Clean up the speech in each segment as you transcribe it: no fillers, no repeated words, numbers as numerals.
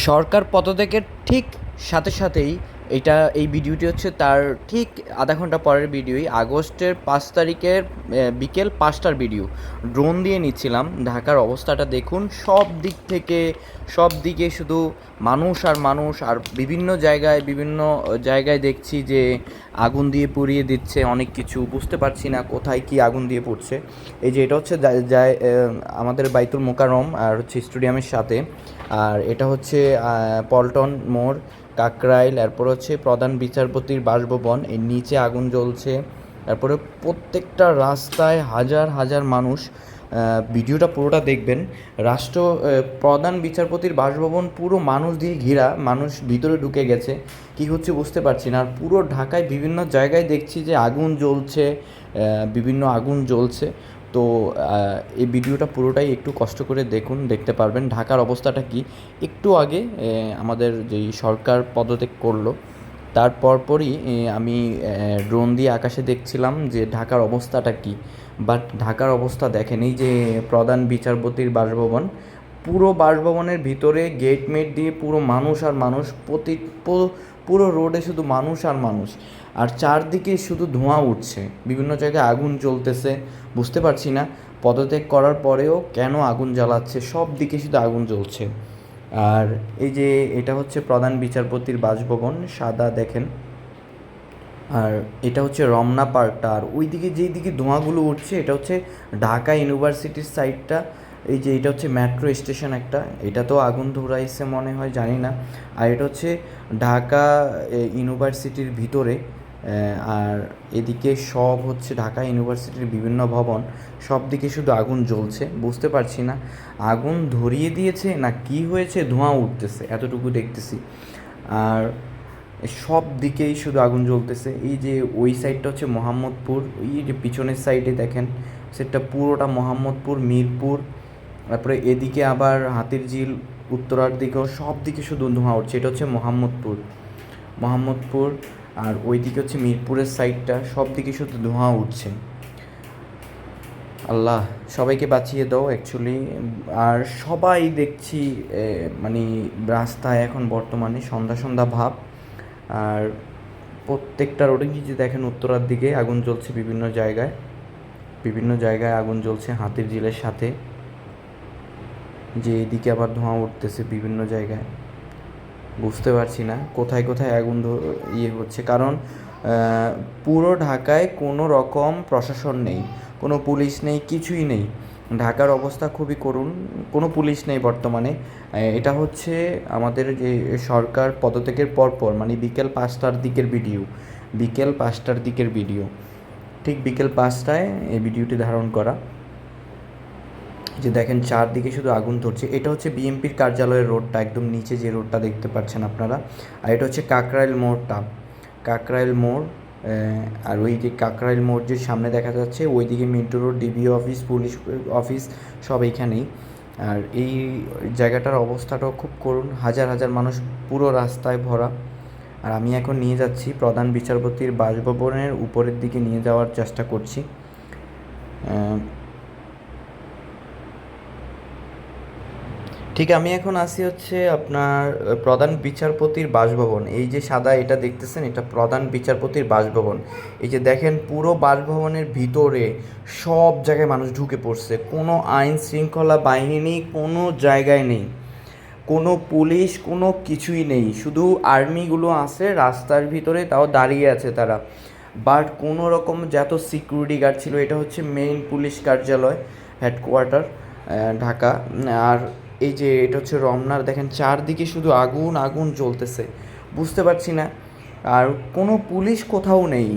সরকার পদত্যাগের ঠিক সাথেই এই ভিডিওটি হচ্ছে তার ঠিক আধা ঘন্টা পরের ভিডিওই। আগস্টের 5 তারিখের বিকেল 5টার ভিডিও। ড্রোন দিয়ে নিচ্ছিলাম। ঢাকার অবস্থাটা দেখুন, সব দিকে শুধু মানুষ আর মানুষ, আর বিভিন্ন জায়গায় দেখছি যে আগুন দিয়ে পুড়িয়ে দিচ্ছে অনেক কিছু। বুঝতে পারছি না কোথায় কি আগুন দিয়ে পড়ছে। এই যে এটা হচ্ছে আমাদের বাইতুল মোকাররম আর হচ্ছে স্টেডিয়ামের সাথে, আর এটা হচ্ছে পল্টন মোড়, কাকরাইল, এরপর হচ্ছে প্রধান বিচারপতির বাসভবন, এর নিচে আগুন জ্বলছে। তারপরে প্রত্যেকটা রাস্তায় হাজার হাজার মানুষ। ভিডিওটা পুরোটা দেখবেন। প্রধান বিচারপতির বাসভবন পুরো মানুষ দিয়ে ঘেরা, মানুষ ভিতরে ঢুকে গেছে। কি হচ্ছে বুঝতে পারছি না। আর পুরো ঢাকায় বিভিন্ন জায়গায় দেখছি যে আগুন জ্বলছে, বিভিন্ন আগুন জ্বলছে। তো এই ভিডিওটা পুরোটাই একটু কষ্ট করে দেখুন, দেখতে পারবেন ঢাকার অবস্থাটা কি। একটু আগে আমাদের যেই সরকার পদত্যাগ করলো তার পরপরই আমি ড্রোন দিয়ে আকাশে দেখছিলাম যে ঢাকার অবস্থাটা কি। বাট ঢাকার অবস্থা দেখেন, এই যে প্রধান বিচারপতির বাসভবন, পুরো বাসভবনের ভিতরে গেট মেট দিয়ে পুরো মানুষ আর মানুষ, পুরো রোডে শুধু মানুষ আর মানুষ। আর চারদিকে শুধু ধোঁয়া উঠছে, বিভিন্ন জায়গায় আগুন জ্বলতেছে। বুঝতে পারছি না পদত্যাগ করার পরেও কেন আগুন জ্বালাচ্ছে, সব দিকে শুধু আগুন জ্বলছে। আর এই যে এটা হচ্ছে প্রধান বিচারপতির বাসভবন, সাদা দেখেন। আর এটা হচ্ছে রমনা পার্কটা। আর ওই দিকে যেই দিকে ধোঁয়াগুলো উঠছে এটা হচ্ছে ঢাকা ইউনিভার্সিটির সাইডটা। এই যে এটা হচ্ছে মেট্রো স্টেশন একটা, এটা তো আগুন ধরাইছে মনে হয়, জানি না। আর এটা হচ্ছে ঢাকা ইউনিভার্সিটির ভিতরে। আর এদিকে সব হচ্ছে ঢাকা ইউনিভার্সিটির বিভিন্ন ভবন, সব দিকে শুধু আগুন জ্বলছে। বুঝতে পারছি না আগুন ধরিয়ে দিয়েছে না কি হয়েছে, ধোঁয়া উঠতেছে এতটুকু দেখতেছি। আর সব দিকেই শুধু আগুন জ্বলতেছে। এই যে ওই সাইডটা হচ্ছে মোহাম্মদপুর, ওই যে পিছনের সাইডে দেখেন সেটা পুরোটা মোহাম্মদপুর, মিরপুর। তারপরে এদিকে আবার হাতিরঝিল, উত্তরার দিকেও সব দিকে শুধু ধোঁয়া উঠছে। এটা হচ্ছে মোহাম্মদপুর। আর ওই দিকে হচ্ছে মিরপুরের সাইডটা, সব দিকে শুধু ধোঁয়া উঠছে। আল্লাহ সবাইকে বাঁচিয়ে দাও অ্যাকচুয়ালি। আর সবাই দেখছি মানে রাস্তায় এখন বর্তমানে সন্ধ্যা সন্ধ্যা ভাব। আর প্রত্যেকটা রোডে যে দেখেন উত্তরার দিকে আগুন জ্বলছে, বিভিন্ন জায়গায় আগুন জ্বলছে হাতিরঝিলের সাথে। যে এদিকে আবার ধোঁয়া উঠতেছে বিভিন্ন জায়গায়। বুঝতে পারছি না কোথায় কোথায় আগুন হচ্ছে, কারণ পুরো ঢাকায় কোনো রকম প্রশাসন নেই, কোনো পুলিশ নেই, কিছুই নেই। ঢাকার অবস্থা খুবই করুণ, কোনো পুলিশ নেই বর্তমানে। এটা হচ্ছে আমাদের যে সরকার পদত্যাগের পরপর, মানে বিকেল 5টার দিকের ভিডিও। ঠিক বিকেল 5টায় এই ভিডিওটি ধারণ করা। যে দেখেন চারদিকে শুধু আগুন ধরছে। এটা হচ্ছে বিএমপির কার্যালয়ের রোডটা, একদম নিচে যে রোডটা দেখতে পাচ্ছেন আপনারা। আর এটা হচ্ছে কাকরাইল মোড়। আর ওই যে কাকরাইল মোড় যে সামনে দেখা যাচ্ছে ওইদিকে Mintu road, ডিবিও office, police office, সব এইখানেই। আর এই জায়গাটার অবস্থাটাও খুব করুণ, হাজার হাজার মানুষ পুরো রাস্তায় ভরা। আর আমি এখন নিয়ে যাচ্ছি প্রধান বিচারপতির বাসভবনের উপরের দিকে নিয়ে যাওয়ার চেষ্টা করছি। ঠিক আমি এখন আসি হচ্ছে আপনার প্রধান বিচারপতির বাসভবন। এই যে সাদা এটা দেখতেছেন, এটা প্রধান বিচারপতির বাসভবন। এই যে দেখেন পুরো বাসভবনের ভিতরে সব জায়গায় মানুষ ঢুকে পড়ছে। কোনো আইন শৃঙ্খলা বাহিনী কোনো জায়গায় নেই, কোনো পুলিশ, কোনো কিছুই নেই। শুধু আর্মিগুলো আছে রাস্তার ভিতরে, তাও দাঁড়িয়ে আছে তারা। বাট কোনো রকম যত সিকিউরিটি গার্ড ছিল, এটা হচ্ছে মেইন পুলিশ কার্যালয়, হেডকোয়ার্টার ঢাকা। আর এই যে এটা হচ্ছে রমনার, দেখেন চারদিকে শুধু আগুন জ্বলতেছে। বুঝতে পারছি না। আর কোনো পুলিশ কোথাও নেই।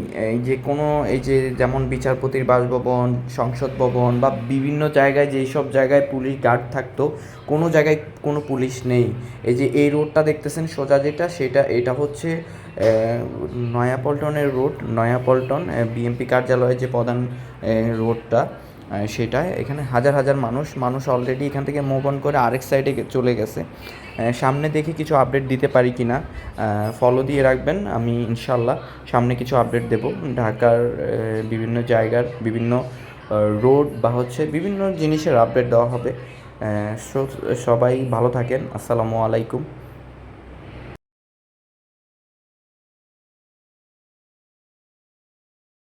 এই যে যেমন বিচারপতির বাসভবন, সংসদ ভবন বা বিভিন্ন জায়গায় যেই সব জায়গায় পুলিশ গার্ড থাকতো, কোনো জায়গায় কোনো পুলিশ নেই। এই যে এই রোডটা দেখতেছেন সোজা যেটা, এটা হচ্ছে নয়াপল্টনের রোড, নয়াপল্টন বিএমপি কার্যালয়ের যে প্রধান রোডটা, সেটায় এখানে হাজার হাজার মানুষ অলরেডি এখান থেকে মুভ অন করে আরেক সাইডে চলে গেছে। সামনে দেখি কিছু আপডেট দিতে পারি কি না, ফলো দিয়ে রাখবেন। আমি ইনশাল্লাহ সামনে কিছু আপডেট দেব। ঢাকার বিভিন্ন জায়গার বিভিন্ন রোড বা হচ্ছে বিভিন্ন জিনিসের আপডেট দেওয়া হবে। সবাই ভালো থাকেন। আসসালামু আলাইকুম।